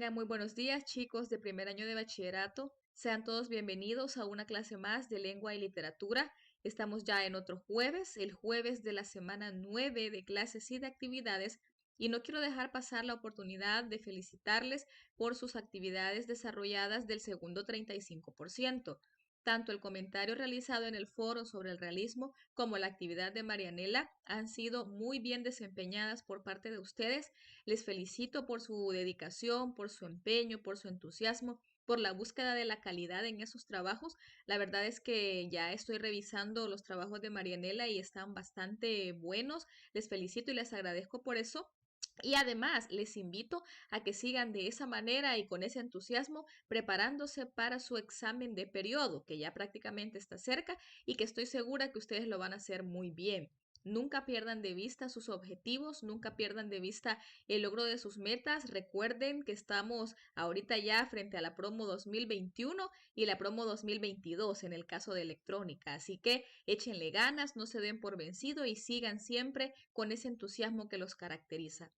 Tengan muy buenos días, chicos de primer año de bachillerato. Sean todos bienvenidos a una clase más de lengua y literatura. Estamos ya en otro jueves, el jueves de la semana 9 de clases y de actividades. Y no quiero dejar pasar la oportunidad de felicitarles por sus actividades desarrolladas del segundo 35%. Tanto el comentario realizado en el foro sobre el realismo como la actividad de Marianela han sido muy bien desempeñadas por parte de ustedes. Les felicito por su dedicación, por su empeño, por su entusiasmo, por la búsqueda de la calidad en esos trabajos. La verdad es que ya estoy revisando los trabajos de Marianela y están bastante buenos. Les felicito y les agradezco por eso. Y además les invito a que sigan de esa manera y con ese entusiasmo preparándose para su examen de periodo, que ya prácticamente está cerca y que estoy segura que ustedes lo van a hacer muy bien. Nunca pierdan de vista sus objetivos, nunca pierdan de vista el logro de sus metas. Recuerden que estamos ahorita ya frente a la promo 2021 y la promo 2022 en el caso de electrónica. Así que échenle ganas, no se den por vencido y sigan siempre con ese entusiasmo que los caracteriza.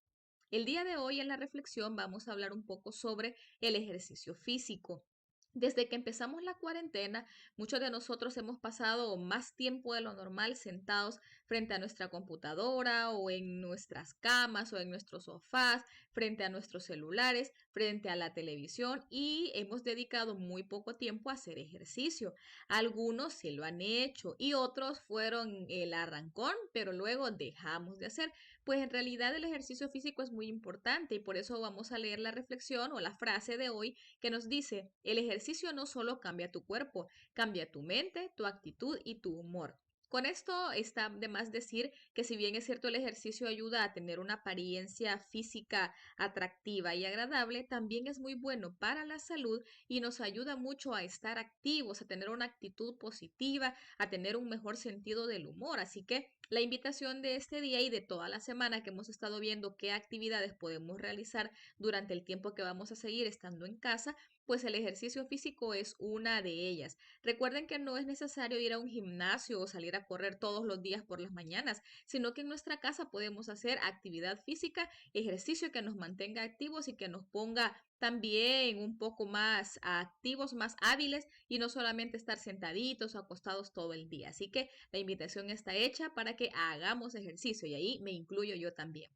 El día de hoy en la reflexión vamos a hablar un poco sobre el ejercicio físico. Desde que empezamos la cuarentena, muchos de nosotros hemos pasado más tiempo de lo normal sentados frente a nuestra computadora o en nuestras camas o en nuestros sofás, frente a nuestros celulares, frente a la televisión y hemos dedicado muy poco tiempo a hacer ejercicio. Algunos sí lo han hecho y otros fueron el arrancón, pero luego dejamos de hacer. Pues en realidad el ejercicio físico es muy importante y por eso vamos a leer la reflexión o la frase de hoy que nos dice, el ejercicio no solo cambia tu cuerpo, cambia tu mente, tu actitud y tu humor. Con esto está de más decir que si bien es cierto el ejercicio ayuda a tener una apariencia física atractiva y agradable, también es muy bueno para la salud y nos ayuda mucho a estar activos, a tener una actitud positiva, a tener un mejor sentido del humor. Así que la invitación de este día y de toda la semana que hemos estado viendo qué actividades podemos realizar durante el tiempo que vamos a seguir estando en casa, pues el ejercicio físico es una de ellas. Recuerden que no es necesario ir a un gimnasio o salir a correr todos los días por las mañanas, sino que en nuestra casa podemos hacer actividad física, ejercicio que nos mantenga activos y que nos ponga también un poco más activos, más hábiles y no solamente estar sentaditos o acostados todo el día. Así que la invitación está hecha para que hagamos ejercicio y ahí me incluyo yo también.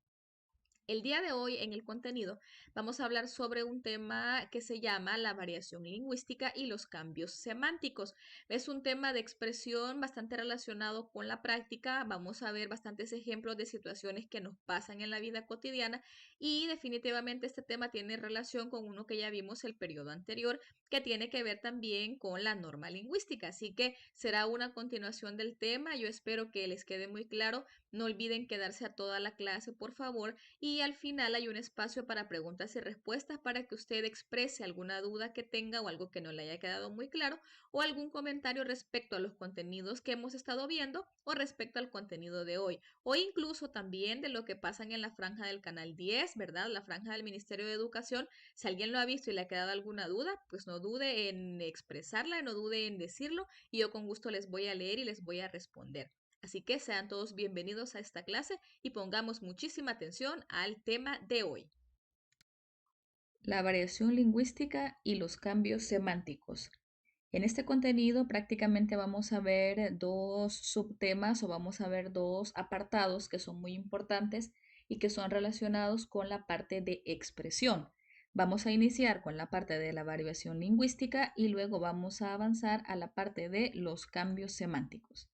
El día de hoy en el contenido vamos a hablar sobre un tema que se llama la variación lingüística y los cambios semánticos. Es un tema de expresión bastante relacionado con la práctica. Vamos a ver bastantes ejemplos de situaciones que nos pasan en la vida cotidiana y definitivamente este tema tiene relación con uno que ya vimos el periodo anterior, que tiene que ver también con la norma lingüística. Así que será una continuación del tema. Yo espero que les quede muy claro. No olviden quedarse a toda la clase, por favor, y al final hay un espacio para preguntas y respuestas para que usted exprese alguna duda que tenga o algo que no le haya quedado muy claro o algún comentario respecto a los contenidos que hemos estado viendo o respecto al contenido de hoy o incluso también de lo que pasan en la franja del canal 10, ¿verdad? La franja del Ministerio de Educación. Si alguien lo ha visto y le ha quedado alguna duda, pues no dude en expresarla, no dude en decirlo y yo con gusto les voy a leer y les voy a responder. Así que sean todos bienvenidos a esta clase y pongamos muchísima atención al tema de hoy. La variación lingüística y los cambios semánticos. En este contenido prácticamente vamos a ver dos subtemas o vamos a ver dos apartados que son muy importantes y que son relacionados con la parte de expresión. Vamos a iniciar con la parte de la variación lingüística y luego vamos a avanzar a la parte de los cambios semánticos.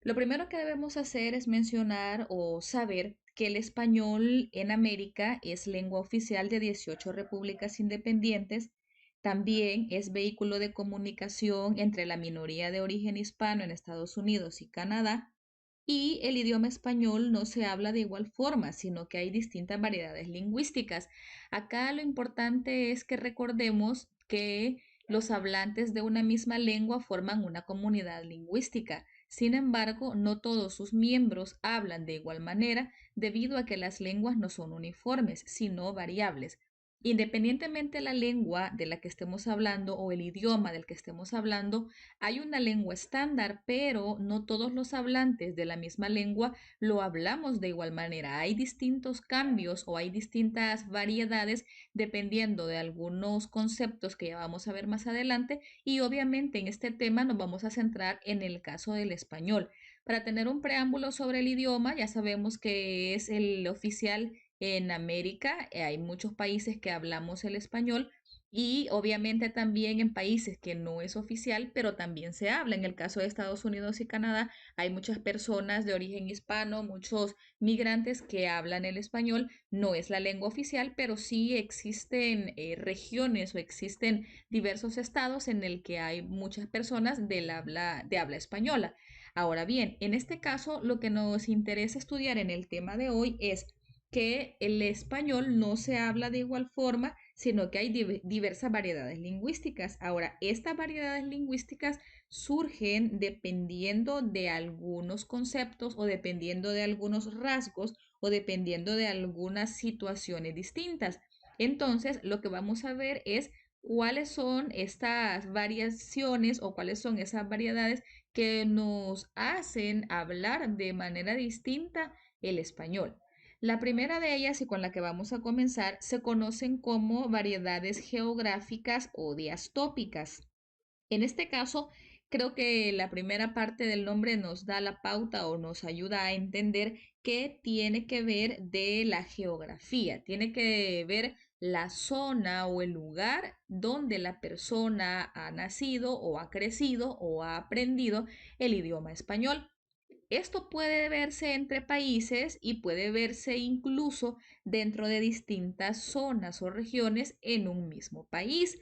Lo primero que debemos hacer es mencionar o saber que el español en América es lengua oficial de 18 repúblicas independientes, también es vehículo de comunicación entre la minoría de origen hispano en Estados Unidos y Canadá, y el idioma español no se habla de igual forma, sino que hay distintas variedades lingüísticas. Acá lo importante es que recordemos que los hablantes de una misma lengua forman una comunidad lingüística. Sin embargo, no todos sus miembros hablan de igual manera debido a que las lenguas no son uniformes, sino variables. Independientemente de la lengua de la que estemos hablando o el idioma del que estemos hablando, hay una lengua estándar, pero no todos los hablantes de la misma lengua lo hablamos de igual manera. Hay distintos cambios o hay distintas variedades dependiendo de algunos conceptos que ya vamos a ver más adelante y obviamente en este tema nos vamos a centrar en el caso del español. Para tener un preámbulo sobre el idioma, ya sabemos que es el oficial en América. Hay muchos países que hablamos el español y obviamente también en países que no es oficial, pero también se habla. En el caso de Estados Unidos y Canadá, hay muchas personas de origen hispano, muchos migrantes que hablan el español. No es la lengua oficial, pero sí existen regiones o existen diversos estados en el que hay muchas personas de habla española. Ahora bien, en este caso, lo que nos interesa estudiar en el tema de hoy es que el español no se habla de igual forma, sino que hay diversas variedades lingüísticas. Ahora, estas variedades lingüísticas surgen dependiendo de algunos conceptos o dependiendo de algunos rasgos o dependiendo de algunas situaciones distintas. Entonces, lo que vamos a ver es cuáles son estas variaciones o cuáles son esas variedades que nos hacen hablar de manera distinta el español. La primera de ellas y con la que vamos a comenzar se conocen como variedades geográficas o diastópicas. En este caso, creo que la primera parte del nombre nos da la pauta o nos ayuda a entender qué tiene que ver de la geografía. Tiene que ver la zona o el lugar donde la persona ha nacido o ha crecido o ha aprendido el idioma español. Esto puede verse entre países y puede verse incluso dentro de distintas zonas o regiones en un mismo país.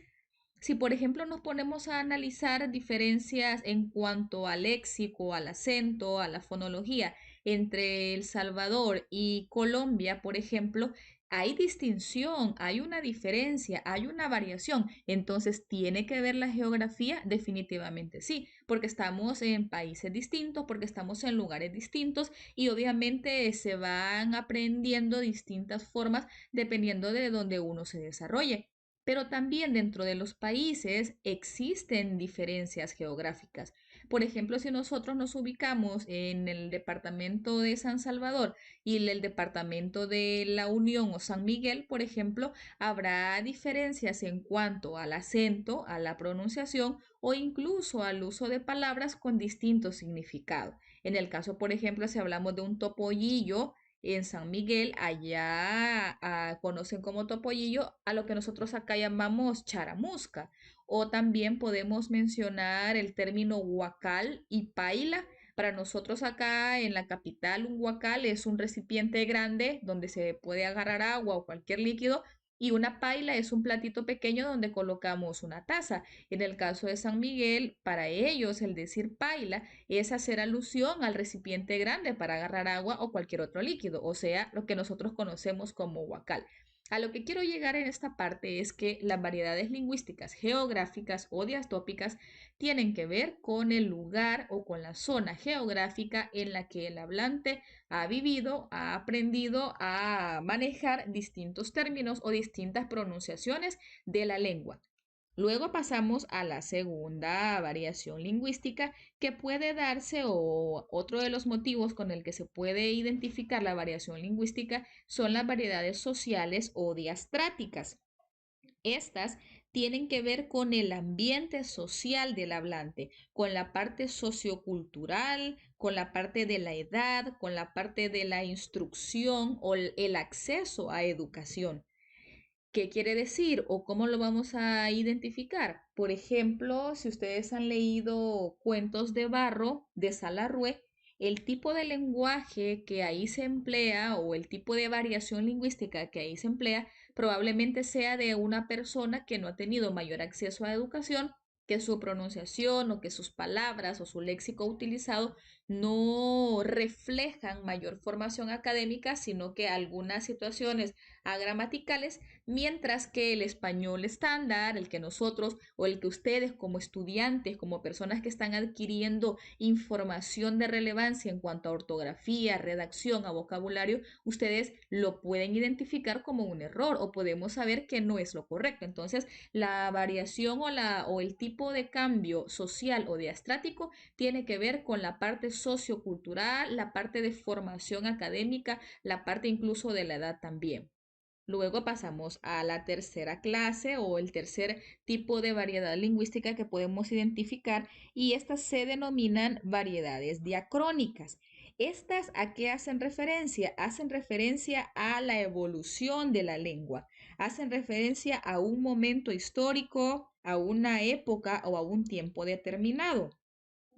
Si, por ejemplo, nos ponemos a analizar diferencias en cuanto al léxico, al acento, a la fonología entre El Salvador y Colombia, por ejemplo, hay distinción, hay una diferencia, hay una variación. Entonces, ¿tiene que ver la geografía? Definitivamente sí, porque estamos en países distintos, porque estamos en lugares distintos y obviamente se van aprendiendo distintas formas dependiendo de donde uno se desarrolle. Pero también dentro de los países existen diferencias geográficas. Por ejemplo, si nosotros nos ubicamos en el departamento de San Salvador y el departamento de La Unión o San Miguel, por ejemplo, habrá diferencias en cuanto al acento, a la pronunciación o incluso al uso de palabras con distinto significado. En el caso, por ejemplo, si hablamos de un topollillo, en San Miguel, allá conocen como topollillo a lo que nosotros acá llamamos charamusca. O también podemos mencionar el término huacal y paila. Para nosotros acá en la capital, un huacal es un recipiente grande donde se puede agarrar agua o cualquier líquido y una paila es un platito pequeño donde colocamos una taza. En el caso de San Miguel, para ellos el decir paila es hacer alusión al recipiente grande para agarrar agua o cualquier otro líquido, o sea, lo que nosotros conocemos como huacal. A lo que quiero llegar en esta parte es que las variedades lingüísticas geográficas o diastópicas tienen que ver con el lugar o con la zona geográfica en la que el hablante ha vivido, ha aprendido a manejar distintos términos o distintas pronunciaciones de la lengua. Luego pasamos a la segunda variación lingüística que puede darse o otro de los motivos con el que se puede identificar la variación lingüística son las variedades sociales o diastráticas. Estas tienen que ver con el ambiente social del hablante, con la parte sociocultural, con la parte de la edad, con la parte de la instrucción o el acceso a educación. ¿Qué quiere decir o cómo lo vamos a identificar? Por ejemplo, si ustedes han leído Cuentos de Barro de Salarrué, el tipo de lenguaje que ahí se emplea o el tipo de variación lingüística que ahí se emplea probablemente sea de una persona que no ha tenido mayor acceso a educación, que su pronunciación o que sus palabras o su léxico utilizado no reflejan mayor formación académica, sino que algunas situaciones agramaticales, mientras que el español estándar, el que nosotros o el que ustedes como estudiantes, como personas que están adquiriendo información de relevancia en cuanto a ortografía, redacción, a vocabulario, ustedes lo pueden identificar como un error o podemos saber que no es lo correcto. Entonces, la variación o el tipo de cambio social o diastrático tiene que ver con la parte sociocultural, la parte de formación académica, la parte incluso de la edad también. Luego pasamos a la tercera clase o el tercer tipo de variedad lingüística que podemos identificar y estas se denominan variedades diacrónicas. ¿Estas a qué hacen referencia? Hacen referencia a la evolución de la lengua, hacen referencia a un momento histórico, a una época o a un tiempo determinado.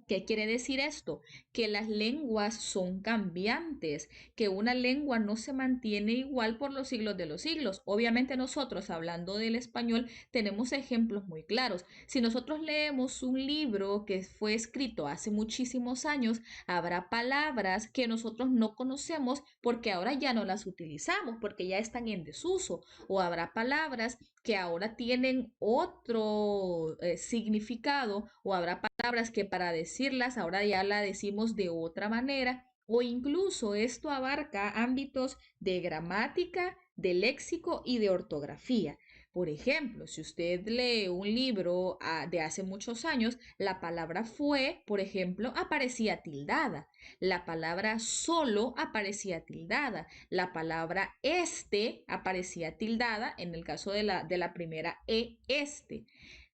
¿Qué quiere decir esto? Que las lenguas son cambiantes, que una lengua no se mantiene igual por los siglos de los siglos. Obviamente nosotros, hablando del español, tenemos ejemplos muy claros. Si nosotros leemos un libro que fue escrito hace muchísimos años, habrá palabras que nosotros no conocemos porque ahora ya no las utilizamos, porque ya están en desuso, o habrá palabras que ahora tienen otro significado o habrá palabras que para decirlas ahora ya la decimos de otra manera o incluso esto abarca ámbitos de gramática, de léxico y de ortografía. Por ejemplo, si usted lee un libro de hace muchos años, la palabra fue, por ejemplo, aparecía tildada. La palabra solo aparecía tildada. La palabra este aparecía tildada en el caso de la primera este.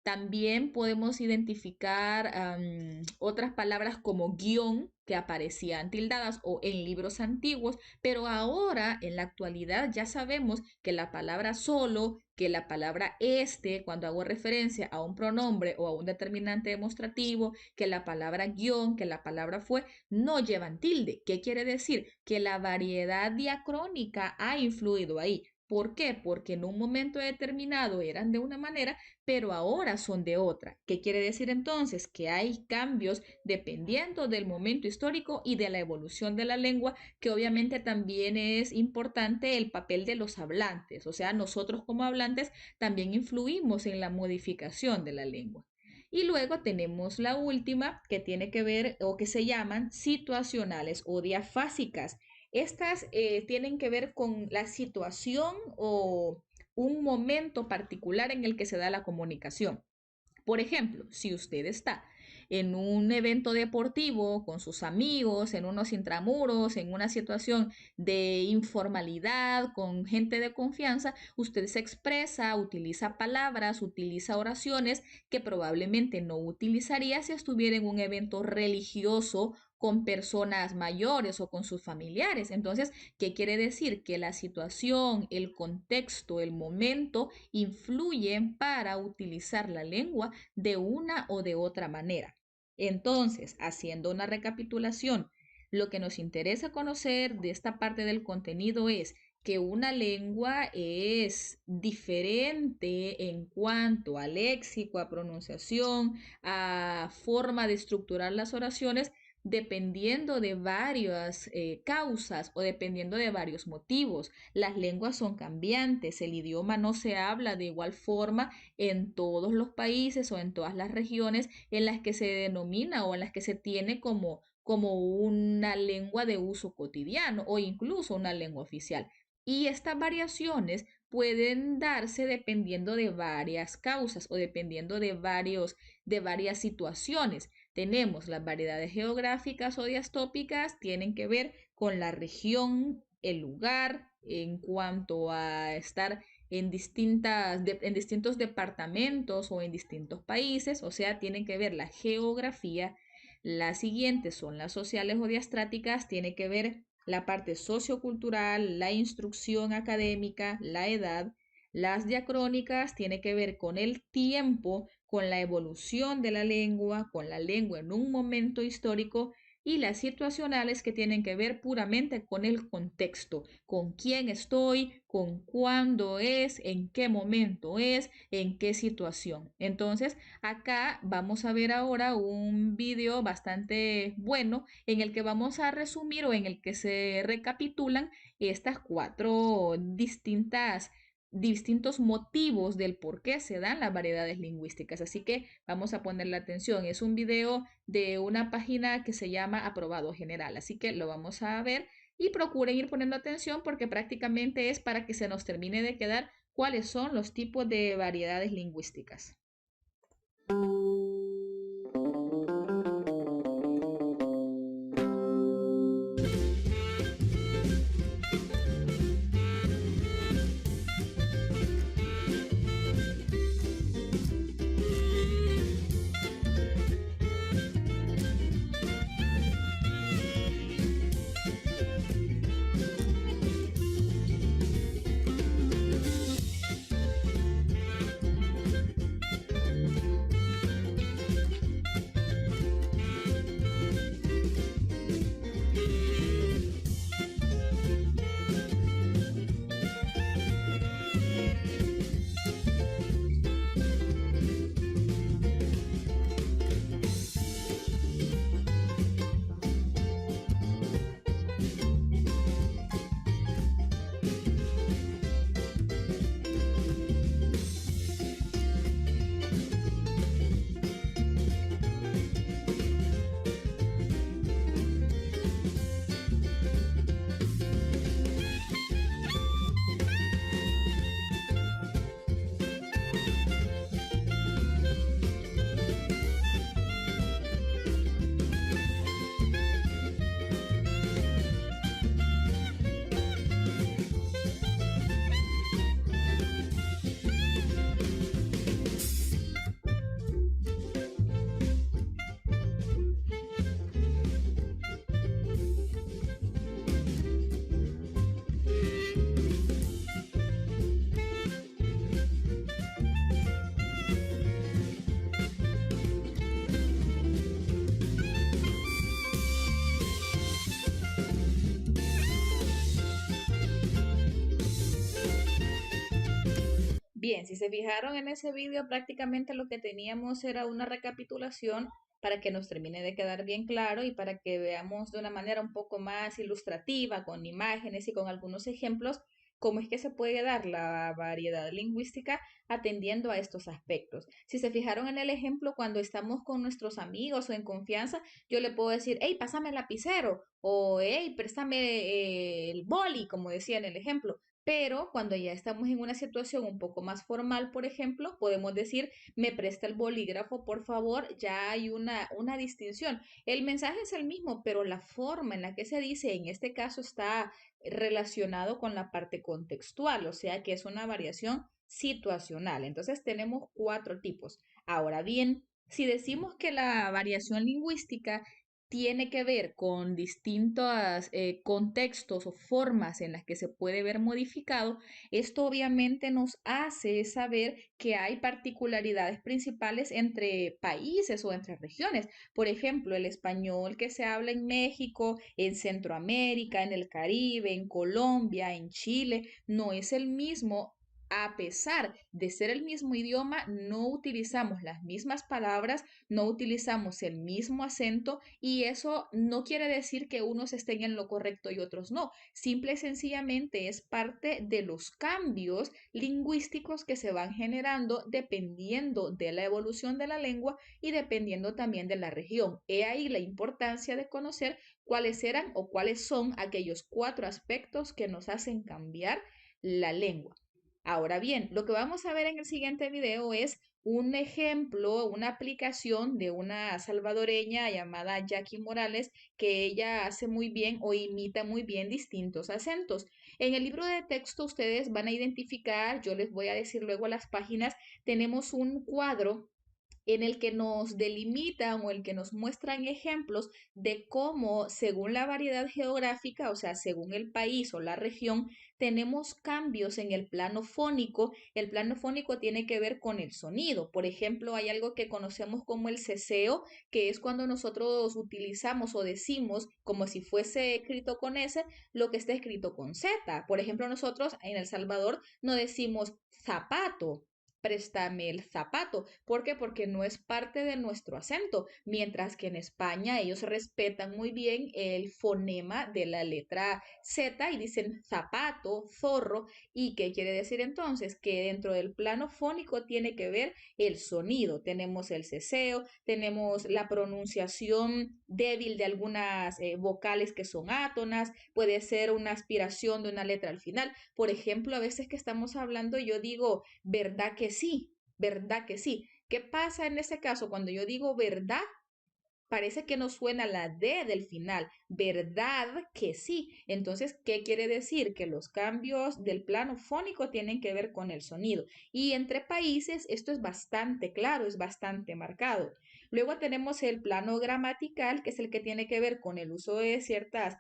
También podemos identificar otras palabras como guión que aparecían tildadas o en libros antiguos, pero ahora en la actualidad ya sabemos que la palabra solo, que la palabra este, cuando hago referencia a un pronombre o a un determinante demostrativo, que la palabra guión, que la palabra fue, no llevan tilde. ¿Qué quiere decir? Que la variedad diacrónica ha influido ahí. ¿Por qué? Porque en un momento determinado eran de una manera, pero ahora son de otra. ¿Qué quiere decir entonces? Que hay cambios dependiendo del momento histórico y de la evolución de la lengua, que obviamente también es importante el papel de los hablantes. O sea, nosotros como hablantes también influimos en la modificación de la lengua. Y luego tenemos la última que tiene que ver o que se llaman situacionales o diafásicas. Estas tienen que ver con la situación o un momento particular en el que se da la comunicación. Por ejemplo, si usted está en un evento deportivo con sus amigos, en unos intramuros, en una situación de informalidad, con gente de confianza, usted se expresa, utiliza palabras, utiliza oraciones que probablemente no utilizaría si estuviera en un evento religioso con personas mayores o con sus familiares. Entonces, ¿qué quiere decir? Que la situación, el contexto, el momento influyen para utilizar la lengua de una o de otra manera. Entonces, haciendo una recapitulación, lo que nos interesa conocer de esta parte del contenido es que una lengua es diferente en cuanto a léxico, a pronunciación, a forma de estructurar las oraciones, dependiendo de varias causas o dependiendo de varios motivos. Las lenguas son cambiantes, el idioma no se habla de igual forma en todos los países o en todas las regiones en las que se denomina o en las que se tiene como una lengua de uso cotidiano o incluso una lengua oficial. Y estas variaciones pueden darse dependiendo de varias causas o dependiendo de varias situaciones. Tenemos las variedades geográficas o diastópicas, tienen que ver con la región, el lugar, en cuanto a estar en distintos departamentos o en distintos países, o sea, tienen que ver la geografía. Las siguientes son las sociales o diastráticas, tiene que ver la parte sociocultural, la instrucción académica, la edad. Las diacrónicas tiene que ver con el tiempo, con la evolución de la lengua, con la lengua en un momento histórico y las situacionales que tienen que ver puramente con el contexto, con quién estoy, con cuándo es, en qué momento es, en qué situación. Entonces, acá vamos a ver ahora un video bastante bueno en el que vamos a resumir o en el que se recapitulan estas cuatro distintos motivos del por qué se dan las variedades lingüísticas. Así que vamos a ponerle atención. Es un video de una página que se llama Aprobado General. Así que lo vamos a ver y procuren ir poniendo atención porque prácticamente es para que se nos termine de quedar cuáles son los tipos de variedades lingüísticas. Bien, si se fijaron en ese video, prácticamente lo que teníamos era una recapitulación para que nos termine de quedar bien claro y para que veamos de una manera un poco más ilustrativa, con imágenes y con algunos ejemplos, cómo es que se puede dar la variedad lingüística atendiendo a estos aspectos. Si se fijaron en el ejemplo, cuando estamos con nuestros amigos o en confianza, yo le puedo decir, hey, pásame el lapicero o hey, préstame el boli, como decía en el ejemplo. Pero cuando ya estamos en una situación un poco más formal, por ejemplo, podemos decir, me presta el bolígrafo, por favor, ya hay una distinción. El mensaje es el mismo, pero la forma en la que se dice en este caso está relacionado con la parte contextual, o sea que es una variación situacional. Entonces tenemos cuatro tipos. Ahora bien, si decimos que la variación lingüística tiene que ver con distintos contextos o formas en las que se puede ver modificado, esto obviamente nos hace saber que hay particularidades principales entre países o entre regiones. Por ejemplo, el español que se habla en México, en Centroamérica, en el Caribe, en Colombia, en Chile, no es el mismo. A pesar de ser el mismo idioma, no utilizamos las mismas palabras, no utilizamos el mismo acento y eso no quiere decir que unos estén en lo correcto y otros no. Simple y sencillamente es parte de los cambios lingüísticos que se van generando dependiendo de la evolución de la lengua y dependiendo también de la región. He ahí la importancia de conocer cuáles eran o cuáles son aquellos cuatro aspectos que nos hacen cambiar la lengua. Ahora bien, lo que vamos a ver en el siguiente video es un ejemplo, una aplicación de una salvadoreña llamada Jackie Morales, que ella hace muy bien o imita muy bien distintos acentos. En el libro de texto ustedes van a identificar, yo les voy a decir luego las páginas, tenemos un cuadro en el que nos delimitan o el que nos muestran ejemplos de cómo, según la variedad geográfica, o sea, según el país o la región, tenemos cambios en el plano fónico. El plano fónico tiene que ver con el sonido. Por ejemplo, hay algo que conocemos como el ceseo, que es cuando nosotros utilizamos o decimos como si fuese escrito con S lo que está escrito con Z. Por ejemplo, nosotros en El Salvador no decimos zapato, préstame el zapato. ¿Por qué? Porque no es parte de nuestro acento, mientras que en España ellos respetan muy bien el fonema de la letra Z y dicen zapato, zorro. ¿Y qué quiere decir entonces? Que dentro del plano fónico tiene que ver el sonido. Tenemos el ceseo, tenemos la pronunciación débil de algunas vocales que son átonas, puede ser una aspiración de una letra al final. Por ejemplo, a veces que estamos hablando, yo digo, ¿verdad que sí? ¿Verdad que sí? ¿Qué pasa en ese caso cuando yo digo verdad? Parece que no suena la D del final, ¿verdad que sí? Entonces, ¿qué quiere decir? Que los cambios del plano fónico tienen que ver con el sonido. Y entre países esto es bastante claro, es bastante marcado. Luego tenemos el plano gramatical, que es el que tiene que ver con el uso de ciertas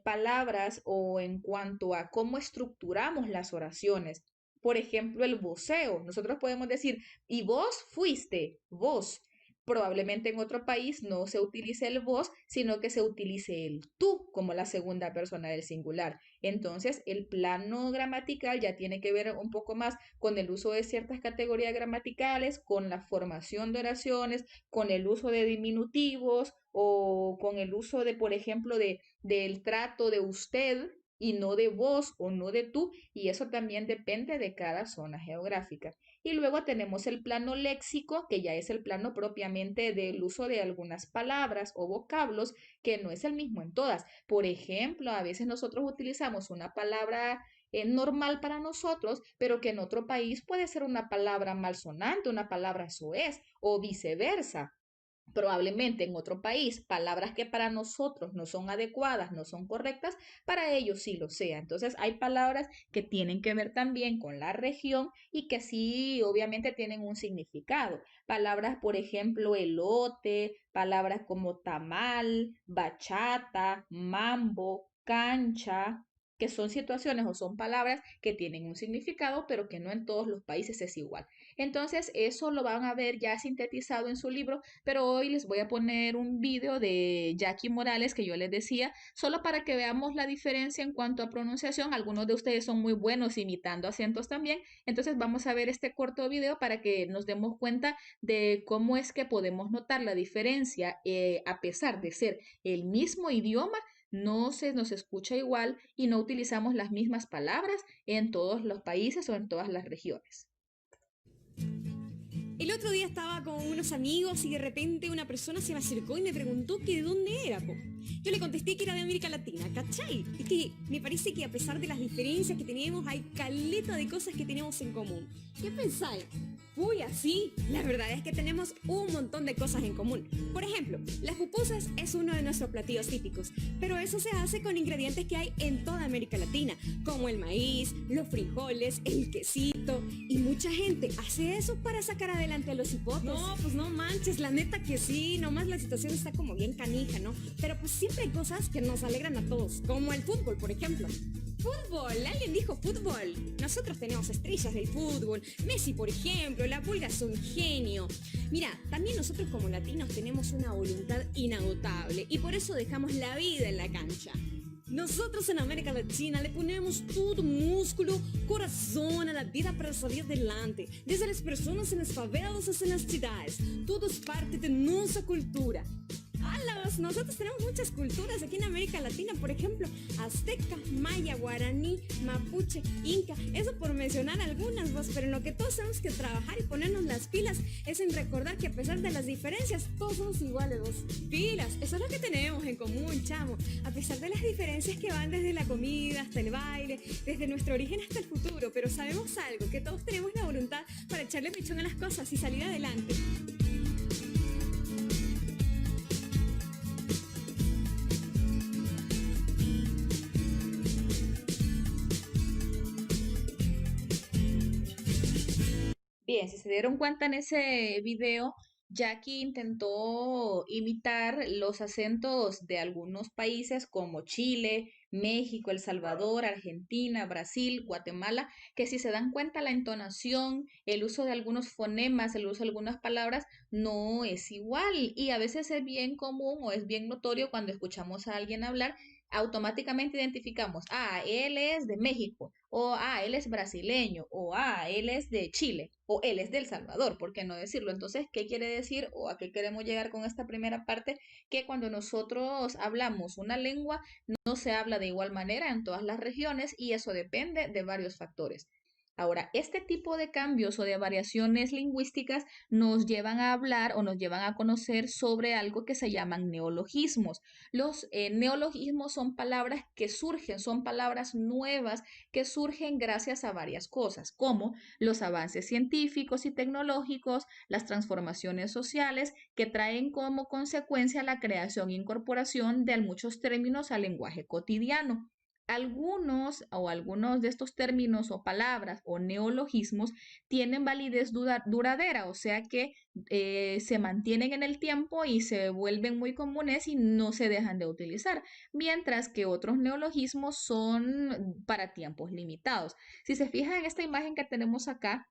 palabras o en cuanto a cómo estructuramos las oraciones. Por ejemplo, el voceo. Nosotros podemos decir, y vos fuiste, vos. Probablemente en otro país no se utilice el vos, sino que se utilice el tú como la segunda persona del singular. Entonces, el plano gramatical ya tiene que ver un poco más con el uso de ciertas categorías gramaticales, con la formación de oraciones, con el uso de diminutivos o con el uso de, por ejemplo, del trato de usted y no de vos o no de tú, y eso también depende de cada zona geográfica. Y luego tenemos el plano léxico, que ya es el plano propiamente del uso de algunas palabras o vocablos, que no es el mismo en todas. Por ejemplo, a veces nosotros utilizamos una palabra normal para nosotros, pero que en otro país puede ser una palabra malsonante, una palabra soez, o viceversa. Probablemente en otro país, palabras que para nosotros no son adecuadas, no son correctas, para ellos sí lo sea. Entonces hay palabras que tienen que ver también con la región y que sí, obviamente tienen un significado. Palabras, por ejemplo, elote, palabras como tamal, bachata, mambo, cancha, que son situaciones o son palabras que tienen un significado, pero que no en todos los países es igual. Entonces, eso lo van a ver ya sintetizado en su libro, pero hoy les voy a poner un video de Jackie Morales que yo les decía, solo para que veamos la diferencia en cuanto a pronunciación. Algunos de ustedes son muy buenos imitando acentos también, entonces vamos a ver este corto video para que nos demos cuenta de cómo es que podemos notar la diferencia a pesar de ser el mismo idioma. No se nos escucha igual y no utilizamos las mismas palabras en todos los países o en todas las regiones. El otro día estaba con unos amigos y de repente una persona se me acercó y me preguntó que de dónde era, po. Yo le contesté que era de América Latina, ¿cachai? Es que me parece que a pesar de las diferencias que tenemos, hay caleta de cosas que tenemos en común. ¿Qué pensáis? Uy, así. La verdad es que tenemos un montón de cosas en común. Por ejemplo, las pupusas es uno de nuestros platillos típicos, pero eso se hace con ingredientes que hay en toda América Latina, como el maíz, los frijoles, el quesito, y mucha gente hace eso para sacar adelante a los hipotes. No, pues no manches, la neta que sí, nomás la situación está como bien canija, ¿no? Pero pues siempre hay cosas que nos alegran a todos, como el fútbol, por ejemplo. Fútbol, alguien dijo fútbol. Nosotros tenemos estrellas del fútbol. Messi, por ejemplo, la Pulga es un genio. Mira, también nosotros como latinos tenemos una voluntad inagotable y por eso dejamos la vida en la cancha. Nosotros en América Latina le ponemos todo músculo, corazón a la vida para salir adelante. Desde las personas en las favelas hasta en las ciudades. Todo es parte de nuestra cultura. ¡Alas! Nosotros tenemos muchas culturas aquí en América Latina, por ejemplo, azteca, maya, guaraní, mapuche, inca, eso por mencionar algunas, vos, pero en lo que todos tenemos que trabajar y ponernos las pilas es en recordar que a pesar de las diferencias, todos somos iguales, vos. Pilas, eso es lo que tenemos en común, chamo, a pesar de las diferencias que van desde la comida hasta el baile, desde nuestro origen hasta el futuro, pero sabemos algo, que todos tenemos la voluntad para echarle pichón a las cosas y salir adelante. Bien, si se dieron cuenta en ese video, Jackie intentó imitar los acentos de algunos países como Chile, México, El Salvador, Argentina, Brasil, Guatemala, que si se dan cuenta la entonación, el uso de algunos fonemas, el uso de algunas palabras no es igual y a veces es bien común o es bien notorio cuando escuchamos a alguien hablar, automáticamente identificamos, él es de México, o él es brasileño, o él es de Chile, o él es de El Salvador, ¿por qué no decirlo? Entonces, ¿qué quiere decir o a qué queremos llegar con esta primera parte? Que cuando nosotros hablamos una lengua, no se habla de igual manera en todas las regiones y eso depende de varios factores. Ahora, este tipo de cambios o de variaciones lingüísticas nos llevan a hablar o nos llevan a conocer sobre algo que se llaman neologismos. Los neologismos son palabras que surgen, son palabras nuevas que surgen gracias a varias cosas, como los avances científicos y tecnológicos, las transformaciones sociales que traen como consecuencia la creación e incorporación de muchos términos al lenguaje cotidiano. Algunos de estos términos o palabras o neologismos tienen validez duradera, o sea que se mantienen en el tiempo y se vuelven muy comunes y no se dejan de utilizar, mientras que otros neologismos son para tiempos limitados. Si se fijan en esta imagen que tenemos acá,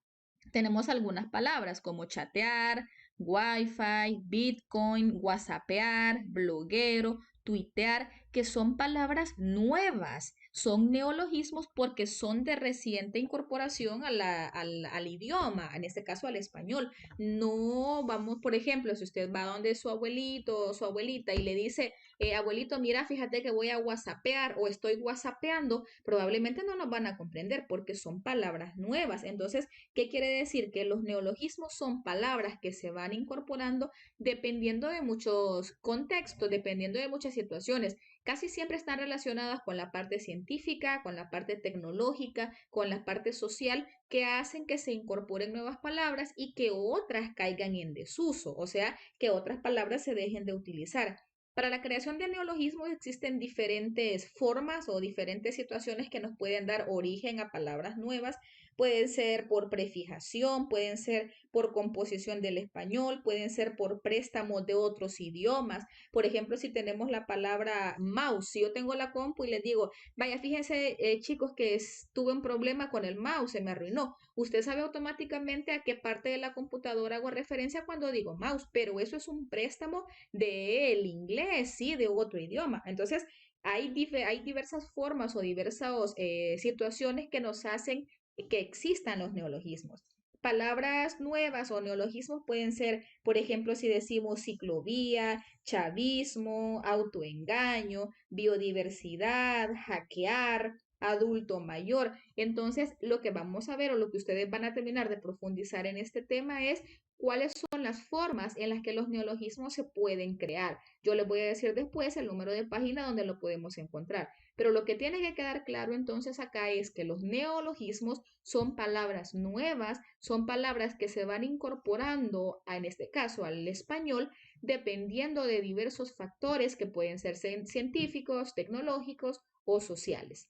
tenemos algunas palabras como chatear, wifi, bitcoin, whatsappear, bloguero, tuitear, que son palabras nuevas, son neologismos porque son de reciente incorporación al idioma, en este caso al español. No vamos, por ejemplo, si usted va donde su abuelito o su abuelita y le dice, abuelito, mira, fíjate que voy a whatsappear o estoy whatsappeando, probablemente no nos van a comprender porque son palabras nuevas. Entonces, ¿qué quiere decir? Que los neologismos son palabras que se van incorporando dependiendo de muchos contextos, dependiendo de muchas situaciones. Casi siempre están relacionadas con la parte científica, con la parte tecnológica, con la parte social, que hacen que se incorporen nuevas palabras y que otras caigan en desuso, o sea, que otras palabras se dejen de utilizar. Para la creación de neologismos existen diferentes formas o diferentes situaciones que nos pueden dar origen a palabras nuevas. Pueden ser por prefijación, pueden ser por composición del español, pueden ser por préstamos de otros idiomas. Por ejemplo, si tenemos la palabra mouse, si yo tengo la compu y les digo, vaya, fíjense, chicos, que tuve un problema con el mouse, se me arruinó. Usted sabe automáticamente a qué parte de la computadora hago referencia cuando digo mouse, pero eso es un préstamo del inglés, sí, de otro idioma. Entonces, hay diversas formas o diversas situaciones que nos hacen que existan los neologismos. Palabras nuevas o neologismos pueden ser, por ejemplo, si decimos ciclovía, chavismo, autoengaño, biodiversidad, hackear, adulto mayor. Entonces, lo que vamos a ver o lo que ustedes van a terminar de profundizar en este tema es cuáles son las formas en las que los neologismos se pueden crear. Yo les voy a decir después el número de página donde lo podemos encontrar. Pero lo que tiene que quedar claro entonces acá es que los neologismos son palabras nuevas, son palabras que se van incorporando, en este caso al español, dependiendo de diversos factores que pueden ser científicos, tecnológicos o sociales.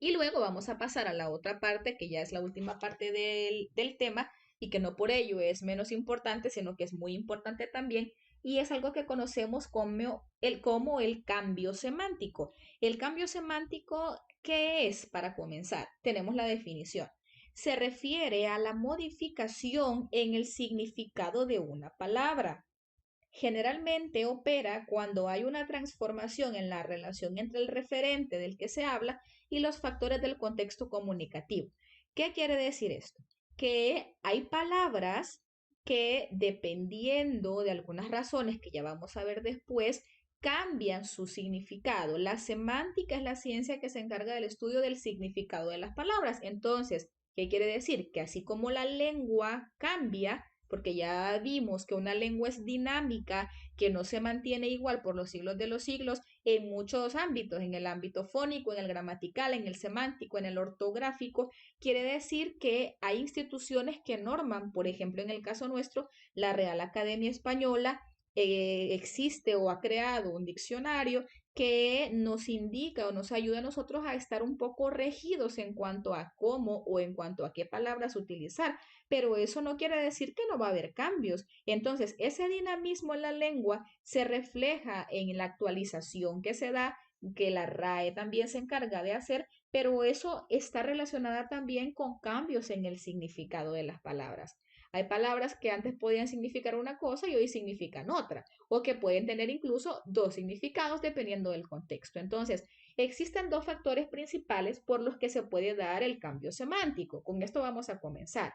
Y luego vamos a pasar a la otra parte, que ya es la última parte del tema y que no por ello es menos importante, sino que es muy importante también, y es algo que conocemos como el cambio semántico. El cambio semántico, ¿qué es? Para comenzar, tenemos la definición. Se refiere a la modificación en el significado de una palabra. Generalmente opera cuando hay una transformación en la relación entre el referente del que se habla y los factores del contexto comunicativo. ¿Qué quiere decir esto? Que hay palabras que dependiendo de algunas razones que ya vamos a ver después, cambian su significado. La semántica es la ciencia que se encarga del estudio del significado de las palabras. Entonces, ¿qué quiere decir? Que así como la lengua cambia, porque ya vimos que una lengua es dinámica, que no se mantiene igual por los siglos de los siglos en muchos ámbitos, en el ámbito fónico, en el gramatical, en el semántico, en el ortográfico, quiere decir que hay instituciones que norman, por ejemplo, en el caso nuestro, la Real Academia Española existe o ha creado un diccionario que nos indica o nos ayuda a nosotros a estar un poco regidos en cuanto a cómo o en cuanto a qué palabras utilizar, pero eso no quiere decir que no va a haber cambios. Entonces, ese dinamismo en la lengua se refleja en la actualización que se da, que la RAE también se encarga de hacer, pero eso está relacionada también con cambios en el significado de las palabras. Hay palabras que antes podían significar una cosa y hoy significan otra, o que pueden tener incluso dos significados dependiendo del contexto. Entonces, existen dos factores principales por los que se puede dar el cambio semántico. Con esto vamos a comenzar.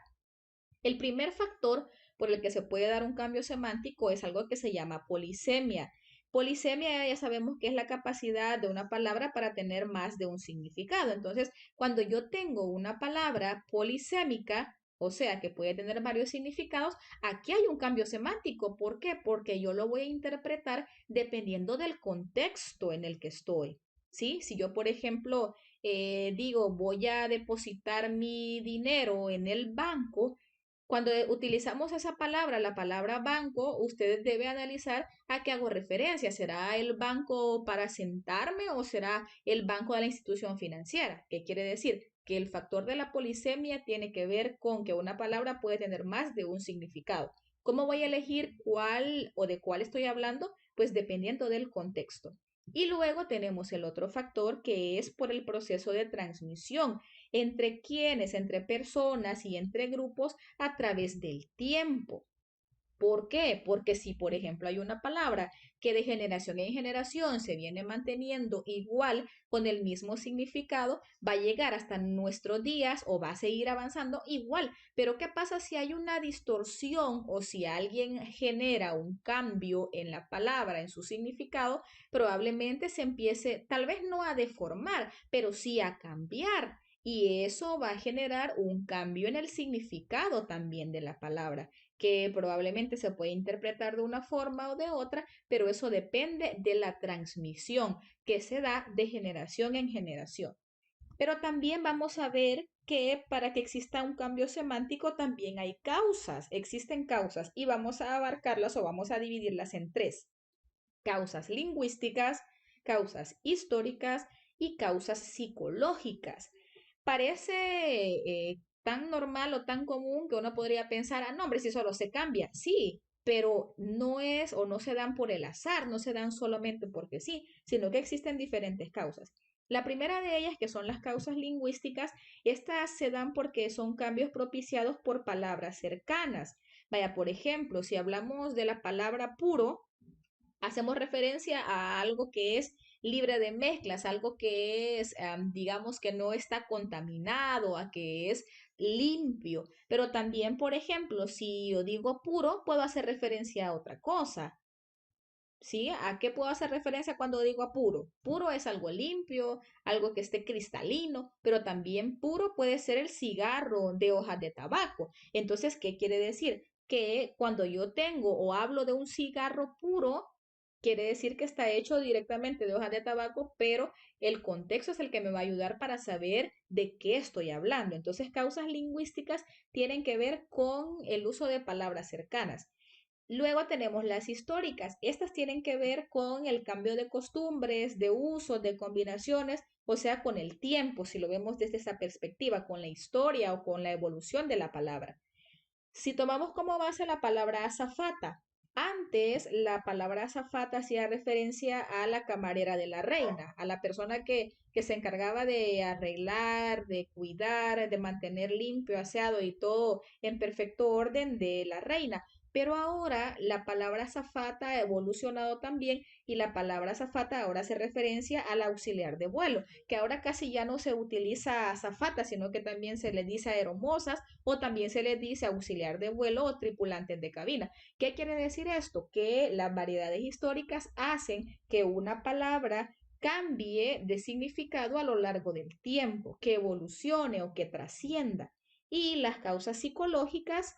El primer factor por el que se puede dar un cambio semántico es algo que se llama polisemia. Polisemia ya sabemos que es la capacidad de una palabra para tener más de un significado. Entonces, cuando yo tengo una palabra polisémica, o sea, que puede tener varios significados, aquí hay un cambio semántico. ¿Por qué? Porque yo lo voy a interpretar dependiendo del contexto en el que estoy. ¿Sí? Si yo, por ejemplo, digo, voy a depositar mi dinero en el banco, cuando utilizamos esa palabra, la palabra banco, ustedes deben analizar a qué hago referencia. ¿Será el banco para sentarme o será el banco de la institución financiera? ¿Qué quiere decir? Que el factor de la polisemia tiene que ver con que una palabra puede tener más de un significado. ¿Cómo voy a elegir cuál o de cuál estoy hablando? Pues dependiendo del contexto. Y luego tenemos el otro factor que es por el proceso de transmisión entre quienes, entre personas y entre grupos a través del tiempo. ¿Por qué? Porque si, por ejemplo, hay una palabra que de generación en generación se viene manteniendo igual con el mismo significado, va a llegar hasta nuestros días o va a seguir avanzando igual. Pero ¿qué pasa si hay una distorsión o si alguien genera un cambio en la palabra, en su significado? Probablemente se empiece, tal vez no a deformar, pero sí a cambiar. Y eso va a generar un cambio en el significado también de la palabra que probablemente se puede interpretar de una forma o de otra, pero eso depende de la transmisión que se da de generación en generación. Pero también vamos a ver que para que exista un cambio semántico también hay causas, existen causas y vamos a abarcarlas o vamos a dividirlas en tres. Causas lingüísticas, causas históricas y causas psicológicas. Parece tan normal o tan común que uno podría pensar, ah, no, hombre, si solo se cambia. Sí, pero no es o no se dan por el azar, no se dan solamente porque sí, sino que existen diferentes causas. La primera de ellas, que son las causas lingüísticas, estas se dan porque son cambios propiciados por palabras cercanas. Vaya, por ejemplo, si hablamos de la palabra puro, hacemos referencia a algo que es libre de mezclas, algo que es, digamos, que no está contaminado, a que es limpio. Pero también, por ejemplo, si yo digo puro, puedo hacer referencia a otra cosa. ¿Sí? ¿A qué puedo hacer referencia cuando digo a puro? Puro es algo limpio, algo que esté cristalino, pero también puro puede ser el cigarro de hojas de tabaco. Entonces, ¿qué quiere decir? Que cuando yo tengo o hablo de un cigarro puro, quiere decir que está hecho directamente de hojas de tabaco, pero el contexto es el que me va a ayudar para saber de qué estoy hablando. Entonces, causas lingüísticas tienen que ver con el uso de palabras cercanas. Luego tenemos las históricas. Estas tienen que ver con el cambio de costumbres, de uso, de combinaciones, o sea, con el tiempo, si lo vemos desde esa perspectiva, con la historia o con la evolución de la palabra. Si tomamos como base la palabra azafata, antes la palabra azafata hacía referencia a la camarera de la reina, a la persona que se encargaba de arreglar, de cuidar, de mantener limpio, aseado y todo en perfecto orden de la reina. Pero ahora la palabra azafata ha evolucionado también y la palabra azafata ahora hace referencia al auxiliar de vuelo, que ahora casi ya no se utiliza azafata, sino que también se le dice aeromosas o también se le dice auxiliar de vuelo o tripulantes de cabina. ¿Qué quiere decir esto? Que las variedades históricas hacen que una palabra cambie de significado a lo largo del tiempo, que evolucione o que trascienda. Y las causas psicológicas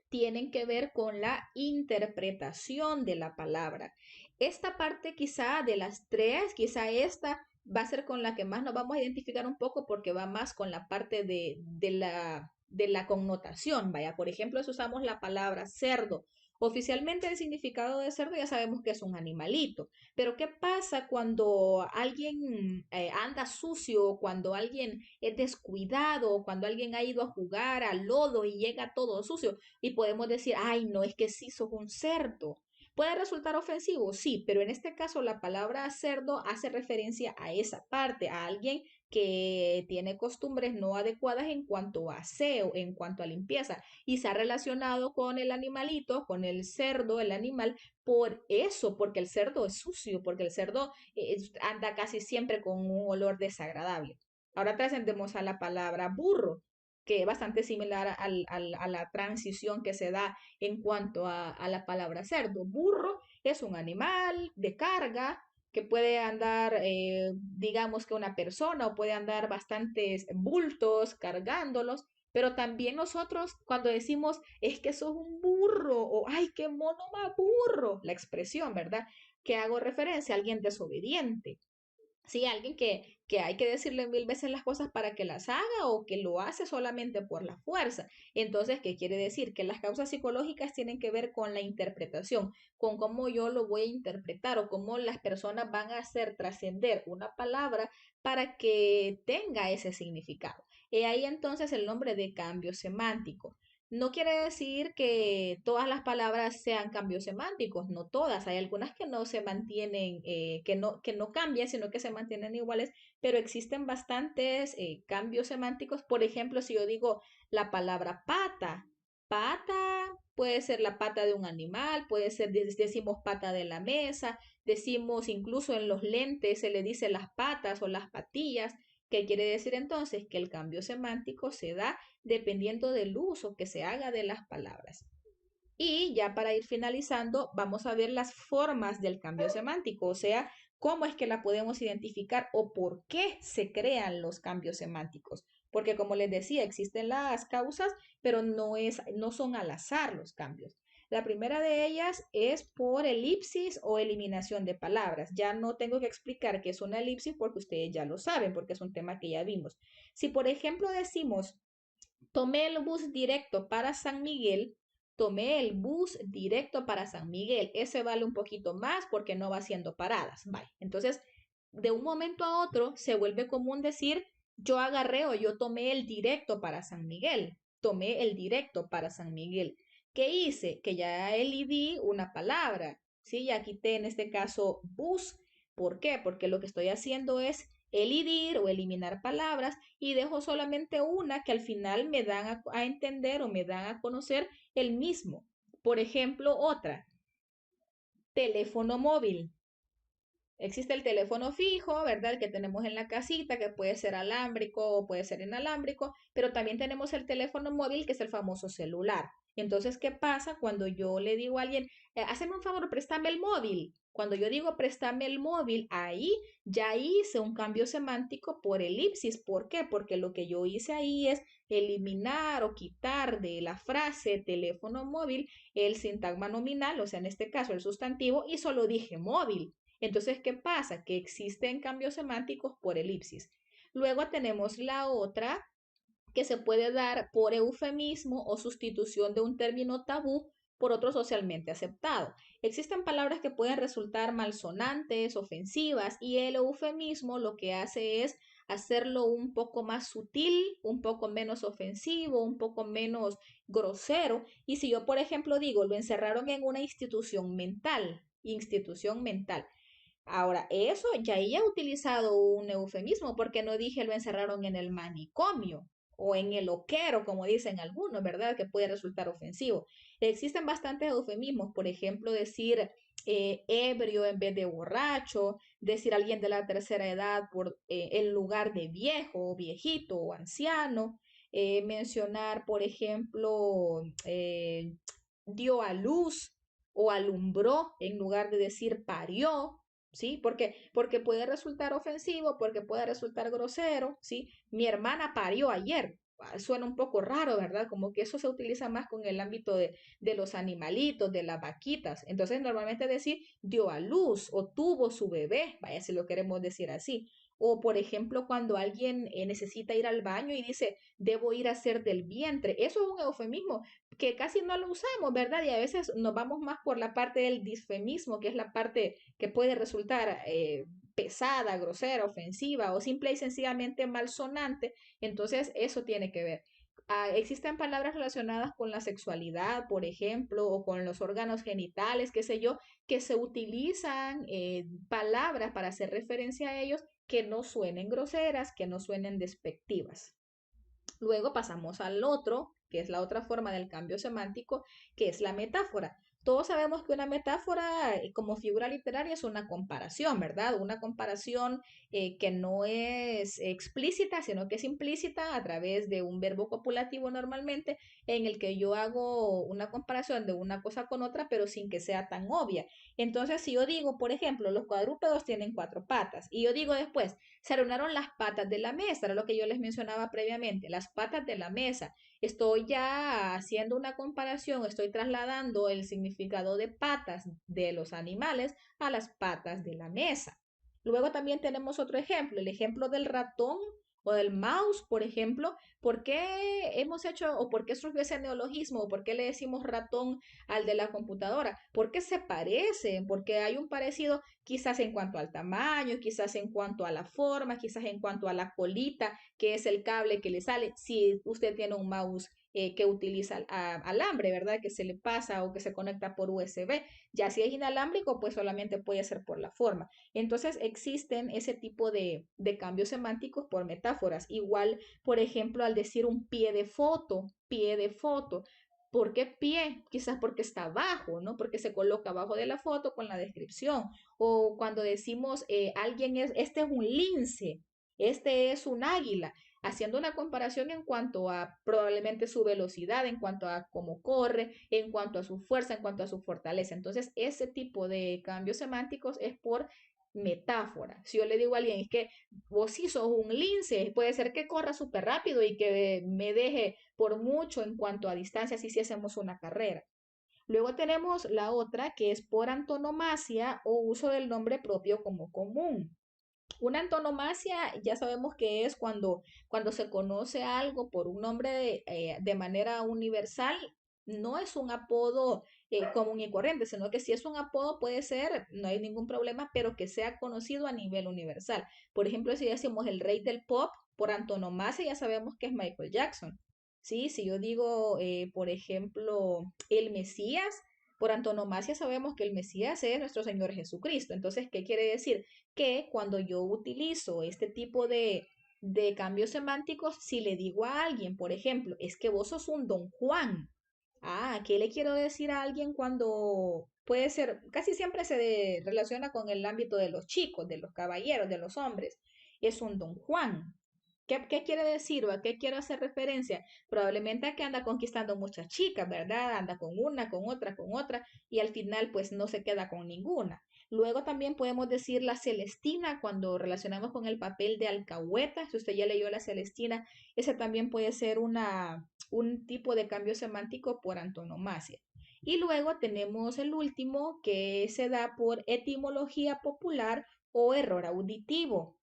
tienen que ver con la interpretación de la palabra. Esta parte quizá de las tres, quizá esta va a ser con la que más nos vamos a identificar un poco porque va más con la parte de la connotación. Vaya, por ejemplo, si usamos la palabra cerdo Oficialmente el significado de cerdo ya sabemos que es un animalito, pero ¿qué pasa cuando alguien anda sucio, cuando alguien es descuidado, cuando alguien ha ido a jugar al lodo y llega todo sucio? Y podemos decir, ay, no, es que sí sos un cerdo. ¿Puede resultar ofensivo? Sí, pero en este caso la palabra cerdo hace referencia a esa parte, a alguien que tiene costumbres no adecuadas en cuanto a aseo, en cuanto a limpieza, y se ha relacionado con el animalito, con el cerdo, el animal, por eso, porque el cerdo es sucio, porque el cerdo anda casi siempre con un olor desagradable. Ahora trascendemos a la palabra burro, que es bastante similar a la transición que se da en cuanto a la palabra cerdo. Burro es un animal de carga que puede andar, digamos que una persona o puede andar bastantes bultos cargándolos, pero también nosotros cuando decimos es que sos un burro o ay, qué mono más burro, la expresión, ¿verdad? Que hago referencia a alguien desobediente. Sí, alguien que hay que decirle mil veces las cosas para que las haga o que lo hace solamente por la fuerza. Entonces, ¿qué quiere decir? Que las causas psicológicas tienen que ver con la interpretación, con cómo yo lo voy a interpretar o cómo las personas van a hacer trascender una palabra para que tenga ese significado. Y ahí entonces el nombre de cambio semántico. No quiere decir que todas las palabras sean cambios semánticos, no todas. Hay algunas que no se mantienen, que no cambian, sino que se mantienen iguales, pero existen bastantes cambios semánticos. Por ejemplo, si yo digo la palabra pata, pata puede ser la pata de un animal, puede ser, decimos pata de la mesa, decimos incluso en los lentes se le dice las patas o las patillas. ¿Qué quiere decir entonces? Que el cambio semántico se da dependiendo del uso que se haga de las palabras. Y ya para ir finalizando, vamos a ver las formas del cambio semántico, o sea, cómo es que la podemos identificar o por qué se crean los cambios semánticos. Porque como les decía, existen las causas, pero no son al azar los cambios. La primera de ellas es por elipsis o eliminación de palabras. Ya no tengo que explicar qué es una elipsis porque ustedes ya lo saben, porque es un tema que ya vimos. Si por ejemplo decimos tomé el bus directo para San Miguel, tomé el bus directo para San Miguel. Ese vale un poquito más porque no va haciendo paradas. Vale. Entonces, de un momento a otro se vuelve común decir yo agarré o yo tomé el directo para San Miguel. Tomé el directo para San Miguel. ¿Qué hice? Que ya elidí una palabra. ¿Sí? Ya quité en este caso bus. ¿Por qué? Porque lo que estoy haciendo es elidir o eliminar palabras y dejo solamente una que al final me dan a entender o me dan a conocer el mismo. Por ejemplo, otra, teléfono móvil. Existe el teléfono fijo, ¿verdad? El que tenemos en la casita, que puede ser alámbrico o puede ser inalámbrico, pero también tenemos el teléfono móvil, que es el famoso celular. Entonces, ¿qué pasa cuando yo le digo a alguien, hazme un favor, préstame el móvil? Cuando yo digo préstame el móvil, ahí ya hice un cambio semántico por elipsis. ¿Por qué? Porque lo que yo hice ahí es eliminar o quitar de la frase teléfono móvil el sintagma nominal, o sea, en este caso el sustantivo, y solo dije móvil. Entonces, ¿qué pasa? Que existen cambios semánticos por elipsis. Luego tenemos la otra que se puede dar por eufemismo o sustitución de un término tabú por otro socialmente aceptado. Existen palabras que pueden resultar malsonantes, ofensivas, y el eufemismo lo que hace es hacerlo un poco más sutil, un poco menos ofensivo, un poco menos grosero. Y si yo, por ejemplo, digo, lo encerraron en una institución mental. Ahora, eso ya he utilizado un eufemismo porque no dije lo encerraron en el manicomio o en el loquero, como dicen algunos, ¿verdad? Que puede resultar ofensivo. Existen bastantes eufemismos, por ejemplo, decir ebrio en vez de borracho, decir alguien de la tercera edad en lugar de viejo, viejito o anciano, mencionar, por ejemplo, dio a luz o alumbró en lugar de decir parió. ¿Sí? Porque puede resultar ofensivo, porque puede resultar grosero, ¿sí? Mi hermana parió ayer. suena un poco raro, ¿verdad? Como que eso se utiliza más con el ámbito de los animalitos, de las vaquitas. Entonces, normalmente decir dio a luz o tuvo su bebé, vaya si lo queremos decir así. O, por ejemplo, cuando alguien necesita ir al baño y dice, debo ir a hacer del vientre. Eso es un eufemismo que casi no lo usamos, ¿verdad? Y a veces nos vamos más por la parte del disfemismo, que es la parte que puede resultar pesada, grosera, ofensiva o simple y sencillamente malsonante. Entonces, eso tiene que ver. Existen palabras relacionadas con la sexualidad, por ejemplo, o con los órganos genitales, qué sé yo, que se utilizan palabras para hacer referencia a ellos que no suenen groseras, que no suenen despectivas. Luego pasamos al otro, que es la otra forma del cambio semántico, que es la metáfora. Todos sabemos que una metáfora como figura literaria es una comparación, ¿verdad? Una comparación que no es explícita, sino que es implícita a través de un verbo copulativo normalmente, en el que yo hago una comparación de una cosa con otra, pero sin que sea tan obvia. Entonces, si yo digo, por ejemplo, los cuadrúpedos tienen cuatro patas, y yo digo después, se arruinaron las patas de la mesa, era lo que yo les mencionaba previamente, las patas de la mesa. Estoy ya haciendo una comparación, estoy trasladando el significado de patas de los animales a las patas de la mesa. Luego también tenemos otro ejemplo, el ejemplo del ratón o del mouse, por ejemplo. ¿Por qué hemos hecho o por qué surgió ese neologismo o por qué le decimos ratón al de la computadora? Porque se parecen, porque hay un parecido quizás en cuanto al tamaño, quizás en cuanto a la forma, quizás en cuanto a la colita, que es el cable que le sale, si usted tiene un mouse que utiliza alambre, ¿verdad? Que se le pasa o que se conecta por USB. Ya si es inalámbrico, pues solamente puede ser por la forma. Entonces existen ese tipo de cambios semánticos por metáforas. Igual, por ejemplo, al decir un pie de foto. ¿Por qué pie? Quizás porque está abajo, ¿no? Porque se coloca abajo de la foto con la descripción. O cuando decimos alguien es, este es un lince, este es un águila, haciendo una comparación en cuanto a probablemente su velocidad, en cuanto a cómo corre, en cuanto a su fuerza, en cuanto a su fortaleza. Entonces, ese tipo de cambios semánticos es por metáfora. Si yo le digo a alguien, es que vos sí sos un lince, puede ser que corra súper rápido y que me deje por mucho en cuanto a distancia si hacemos una carrera. Luego tenemos la otra que es por antonomasia o uso del nombre propio como común. Una antonomasia ya sabemos que es cuando se conoce algo por un nombre de manera universal, no es un apodo común y corriente, sino que si es un apodo puede ser, no hay ningún problema, pero que sea conocido a nivel universal. Por ejemplo, si decimos el rey del pop, por antonomasia ya sabemos que es Michael Jackson. Sí, si yo digo, por ejemplo, el Mesías, por antonomasia sabemos que el Mesías es nuestro Señor Jesucristo. Entonces, ¿qué quiere decir? Que cuando yo utilizo este tipo de cambios semánticos, si le digo a alguien, por ejemplo, es que vos sos un don Juan. ¿Qué le quiero decir a alguien cuando puede ser, casi siempre se relaciona con el ámbito de los chicos, de los caballeros, de los hombres? Es un don Juan. ¿Qué quiere decir o a qué quiero hacer referencia? Probablemente a que anda conquistando muchas chicas, ¿verdad? Anda con una, con otra, y al final pues no se queda con ninguna. Luego también podemos decir la Celestina cuando relacionamos con el papel de alcahueta. Si usted ya leyó la Celestina, ese también puede ser un tipo de cambio semántico por antonomasia. Y luego tenemos el último que se da por etimología popular o error auditivo.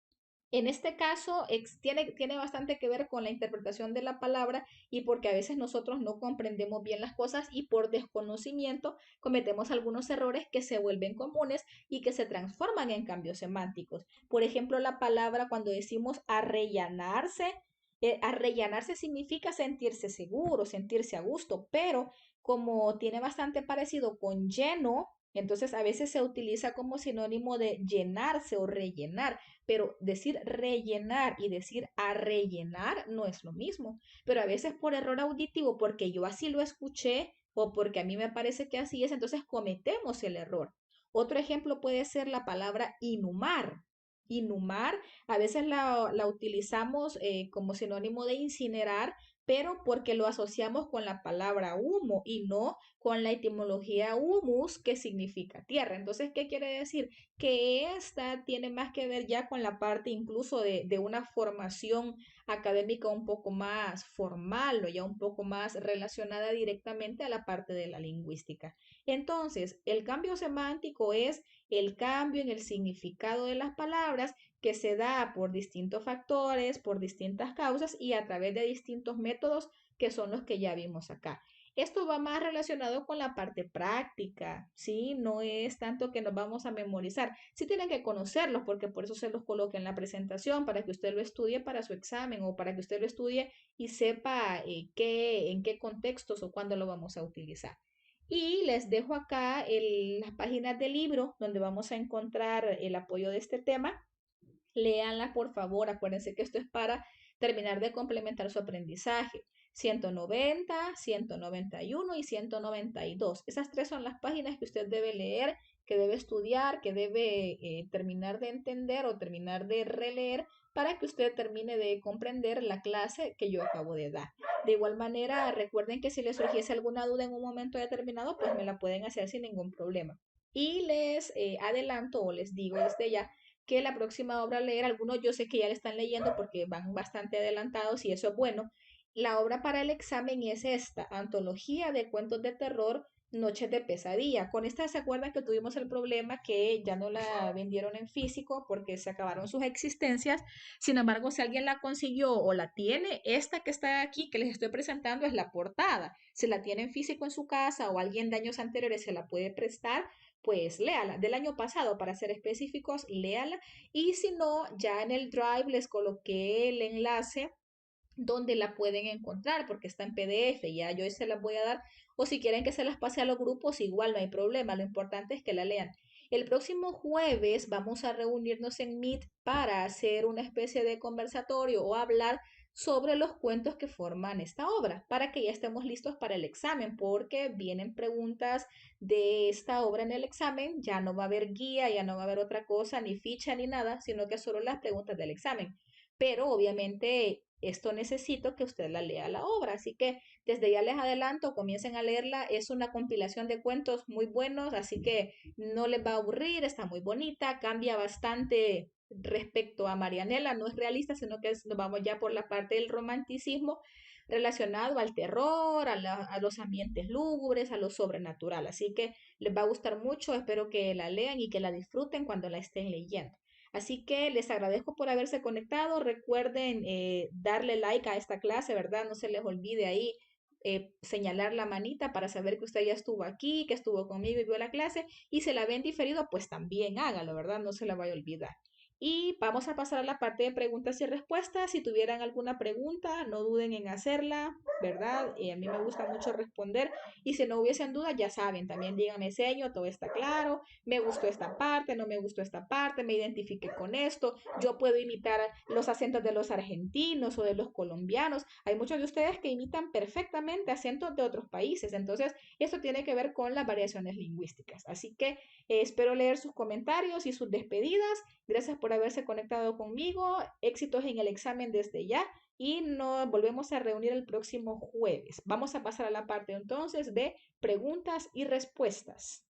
En este caso, tiene bastante que ver con la interpretación de la palabra y porque a veces nosotros no comprendemos bien las cosas y por desconocimiento cometemos algunos errores que se vuelven comunes y que se transforman en cambios semánticos. Por ejemplo, la palabra cuando decimos arrellanarse significa sentirse seguro, sentirse a gusto, pero como tiene bastante parecido con lleno, entonces a veces se utiliza como sinónimo de llenarse o rellenar, pero decir rellenar y decir a rellenar no es lo mismo. Pero a veces por error auditivo, porque yo así lo escuché o porque a mí me parece que así es, entonces cometemos el error. Otro ejemplo puede ser la palabra inhumar. Inhumar a veces la utilizamos como sinónimo de incinerar, pero porque lo asociamos con la palabra humo y no con la etimología humus, que significa tierra. Entonces, ¿qué quiere decir? Que esta tiene más que ver ya con la parte incluso de una formación académica un poco más formal o ya un poco más relacionada directamente a la parte de la lingüística. Entonces, el cambio semántico es el cambio en el significado de las palabras que se da por distintos factores, por distintas causas y a través de distintos métodos que son los que ya vimos acá. Esto va más relacionado con la parte práctica, ¿sí? No es tanto que nos vamos a memorizar. Sí tienen que conocerlos porque por eso se los coloca en la presentación, para que usted lo estudie para su examen o para que usted lo estudie y sepa en qué contextos o cuándo lo vamos a utilizar. Y les dejo acá las páginas del libro donde vamos a encontrar el apoyo de este tema. Léanla, por favor. Acuérdense que esto es para terminar de complementar su aprendizaje. 190, 191 y 192. Esas tres son las páginas que usted debe leer, que debe estudiar, que debe terminar de entender o terminar de releer para que usted termine de comprender la clase que yo acabo de dar. De igual manera, recuerden que si les surgiese alguna duda en un momento determinado, pues me la pueden hacer sin ningún problema. Y les adelanto o les digo desde ya que la próxima obra a leer, algunos yo sé que ya la están leyendo porque van bastante adelantados y eso es bueno. La obra para el examen es esta, Antología de Cuentos de Terror, Noches de Pesadilla. Con esta se acuerdan que tuvimos el problema que ya no la vendieron en físico porque se acabaron sus existencias. Sin embargo, si alguien la consiguió o la tiene, esta que está aquí que les estoy presentando es la portada. Si la tiene en físico en su casa o alguien de años anteriores se la puede prestar, pues léala. Del año pasado, para ser específicos, léala. Y si no, ya en el Drive les coloqué el enlace donde la pueden encontrar porque está en PDF, ya yo se las voy a dar, o si quieren que se las pase a los grupos, igual no hay problema, lo importante es que la lean. El próximo jueves vamos a reunirnos en Meet para hacer una especie de conversatorio o hablar sobre los cuentos que forman esta obra, para que ya estemos listos para el examen, porque vienen preguntas de esta obra en el examen, ya no va a haber guía, ya no va a haber otra cosa, ni ficha ni nada, sino que solo las preguntas del examen. Pero obviamente esto necesito que usted la lea la obra, así que desde ya les adelanto, comiencen a leerla, es una compilación de cuentos muy buenos, así que no les va a aburrir, está muy bonita, cambia bastante respecto a Marianela, no es realista, sino que nos vamos ya por la parte del romanticismo relacionado al terror, a los ambientes lúgubres, a lo sobrenatural, así que les va a gustar mucho, espero que la lean y que la disfruten cuando la estén leyendo. Así que les agradezco por haberse conectado. Recuerden darle like a esta clase, ¿verdad? No se les olvide ahí señalar la manita para saber que usted ya estuvo aquí, que estuvo conmigo y vio la clase. Y si la ven diferido, pues también hágalo, ¿verdad? No se la vaya a olvidar. Y vamos a pasar a la parte de preguntas y respuestas. Si tuvieran alguna pregunta, no duden en hacerla, ¿verdad? A mí me gusta mucho responder. Y si no hubiesen dudas, ya saben, también díganme, señor, todo está claro, me gustó esta parte, no me gustó esta parte, me identifiqué con esto, yo puedo imitar los acentos de los argentinos o de los colombianos. Hay muchos de ustedes que imitan perfectamente acentos de otros países. Entonces, eso tiene que ver con las variaciones lingüísticas. Así que espero leer sus comentarios y sus despedidas. Gracias por haberse conectado conmigo. Éxitos en el examen desde ya y nos volvemos a reunir el próximo jueves. Vamos a pasar a la parte entonces de preguntas y respuestas.